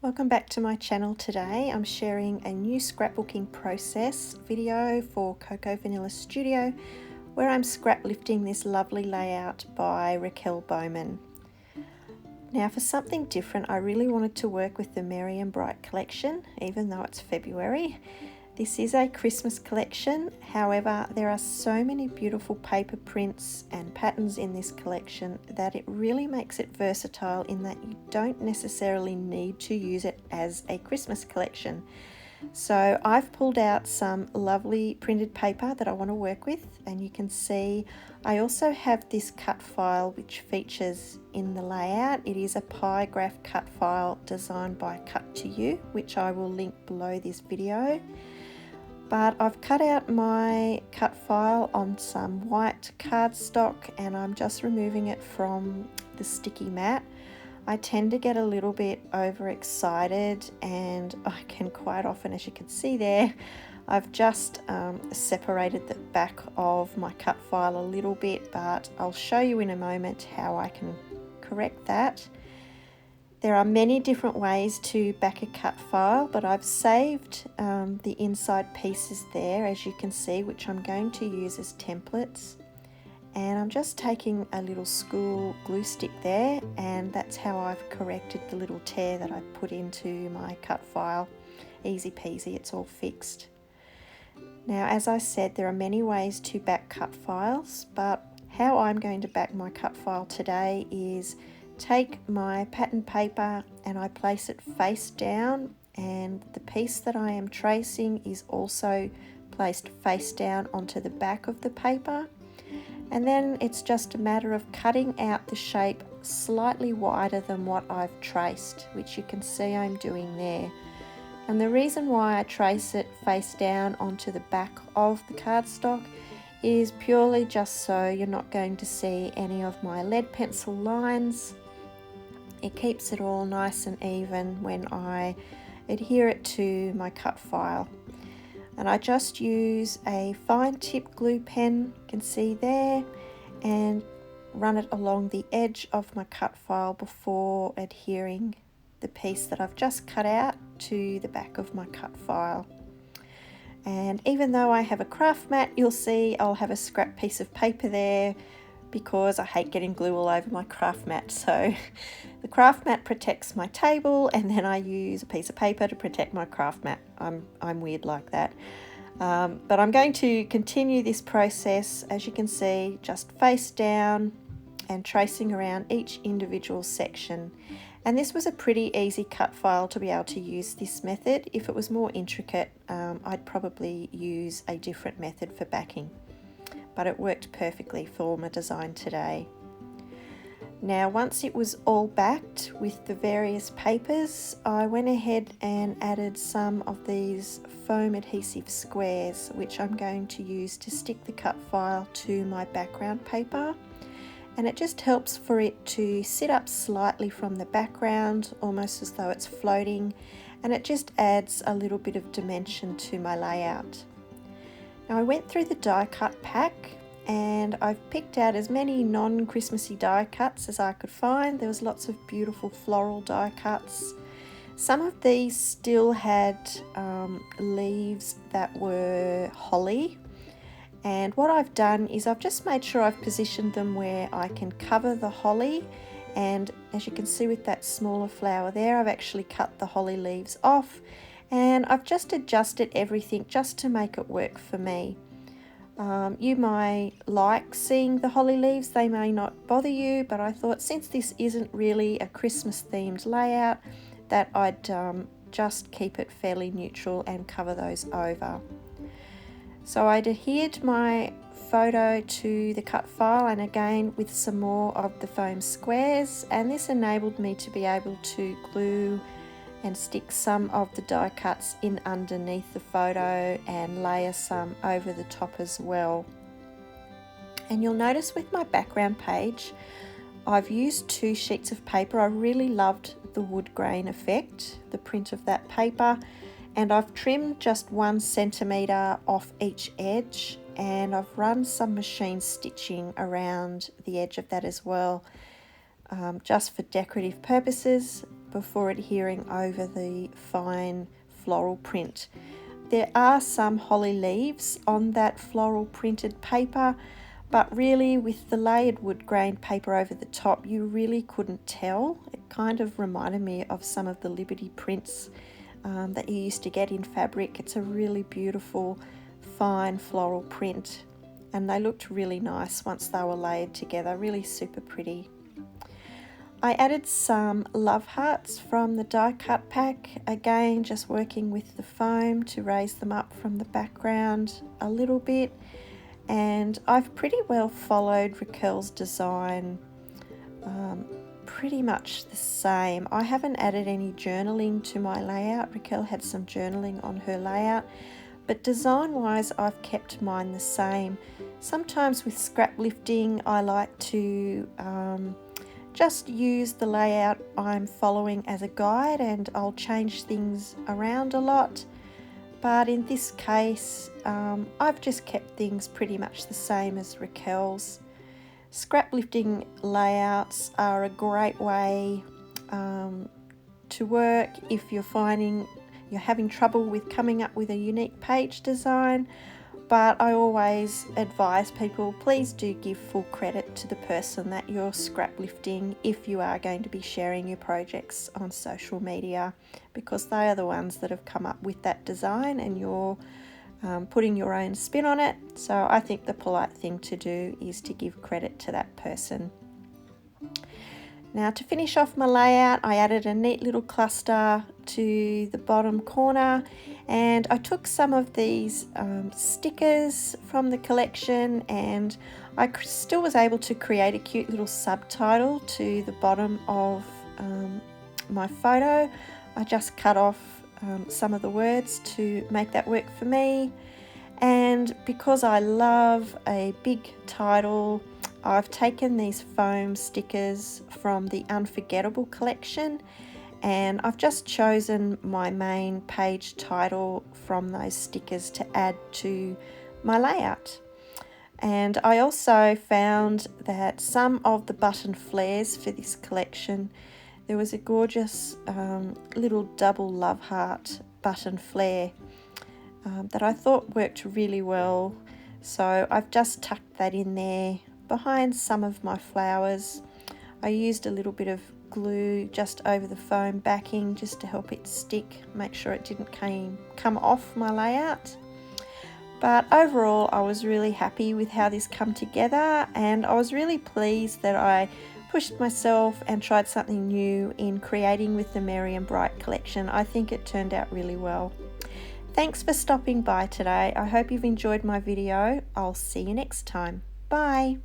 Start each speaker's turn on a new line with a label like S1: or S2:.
S1: Welcome back to my channel. Today I'm sharing a new scrapbooking process video for Cocoa Vanilla Studio where I'm scrap lifting this lovely layout by Raquel Bowman. Now for something different, I really wanted to work with the Merry and Bright collection even though it's February. This is a Christmas collection, however there are so many beautiful paper prints and patterns in this collection that it really makes it versatile in that you don't necessarily need to use it as a Christmas collection. So I've pulled out some lovely printed paper that I want to work with, and you can see I also have this cut file which features in the layout. It is a pie graph cut file designed by Cut to You, which I will link below this video. But I've cut out my cut file on some white cardstock and I'm just removing it from the sticky mat. I tend to get a little bit overexcited and I can quite often, as you can see there, I've just separated the back of my cut file a little bit, but I'll show you in a moment how I can correct that. There are many different ways to back a cut file, but I've saved the inside pieces there, as you can see, which I'm going to use as templates. And I'm just taking a little school glue stick there, and that's how I've corrected the little tear that I put into my cut file. Easy peasy, it's all fixed. Now, as I said, there are many ways to back cut files, but how I'm going to back my cut file today is take my pattern paper and I place it face down, and the piece that I am tracing is also placed face down onto the back of the paper, and then it's just a matter of cutting out the shape slightly wider than what I've traced, which you can see I'm doing there. And the reason why I trace it face down onto the back of the cardstock is purely just so you're not going to see any of my lead pencil lines. It keeps it all nice and even when I adhere it to my cut file. And I just use a fine tip glue pen, you can see there, and run it along the edge of my cut file before adhering the piece that I've just cut out to the back of my cut file. And even though I have a craft mat, you'll see I'll have a scrap piece of paper there because I hate getting glue all over my craft mat. So the craft mat protects my table, and then I use a piece of paper to protect my craft mat. I'm weird like that. But I'm going to continue this process, as you can see, just face down and tracing around each individual section. And this was a pretty easy cut file to be able to use this method. If it was more intricate, I'd probably use a different method for backing, but it worked perfectly for my design today. Now, once it was all backed with the various papers, I went ahead and added some of these foam adhesive squares, which I'm going to use to stick the cut file to my background paper. And it just helps for it to sit up slightly from the background, almost as though it's floating, and it just adds a little bit of dimension to my layout. Now, I went through the die cut pack and I've picked out as many non-Christmassy die cuts as I could find. There was lots of beautiful floral die cuts. Some of these still had leaves that were holly, and what I've done is I've just made sure I've positioned them where I can cover the holly, and as you can see with that smaller flower there, I've actually cut the holly leaves off, and I've just adjusted everything just to make it work for me. You might like seeing the holly leaves, they may not bother you, but I thought since this isn't really a Christmas themed layout that I'd just keep it fairly neutral and cover those over. So I'd adhered my photo to the cut file, and again with some more of the foam squares, and this enabled me to be able to glue and stick some of the die cuts in underneath the photo and layer some over the top as well. And you'll notice with my background page, I've used 2 sheets of paper. I really loved the wood grain effect, the print of that paper, and I've trimmed just 1 centimetre off each edge, and I've run some machine stitching around the edge of that as well, just for decorative purposes. before adhering over the fine floral print. There are some holly leaves on that floral printed paper, but really with the layered wood grain paper over the top, you really couldn't tell. It kind of reminded me of some of the Liberty prints that you used to get in fabric. It's a really beautiful, fine floral print, and they looked really nice once they were layered together, really super pretty. I added some love hearts from the die cut pack, again just working with the foam to raise them up from the background a little bit, and I've pretty well followed Raquel's design, pretty much the same. I haven't added any journaling to my layout. Raquel had some journaling on her layout, but design wise I've kept mine the same. Sometimes with scrap lifting I like to just use the layout I'm following as a guide, and I'll change things around a lot, but in this case I've just kept things pretty much the same as Raquel's. Scrap lifting layouts are a great way to work if you're finding you're having trouble with coming up with a unique page design, but I always advise people, please do give full credit to the person that you're scrap lifting if you are going to be sharing your projects on social media, because they are the ones that have come up with that design and you're putting your own spin on it. So I think the polite thing to do is to give credit to that person. Now to finish off my layout, I added a neat little cluster to the bottom corner, and I took some of these stickers from the collection, and I still was able to create a cute little subtitle to the bottom of my photo. I just cut off some of the words to make that work for me, and because I love a big title, I've taken these foam stickers from the Unforgettable collection, and I've just chosen my main page title from those stickers to add to my layout. And I also found that some of the button flares for this collection, there was a gorgeous little double love heart button flare that I thought worked really well, so I've just tucked that in there behind some of my flowers. I used a little bit of glue just over the foam backing just to help it stick, make sure it didn't come off my layout. But overall I was really happy with how this come together, and I was really pleased that I pushed myself and tried something new in creating with the Merry and Bright collection. I think it turned out really well. Thanks for stopping by today. I hope you've enjoyed my video. I'll see you next time. Bye.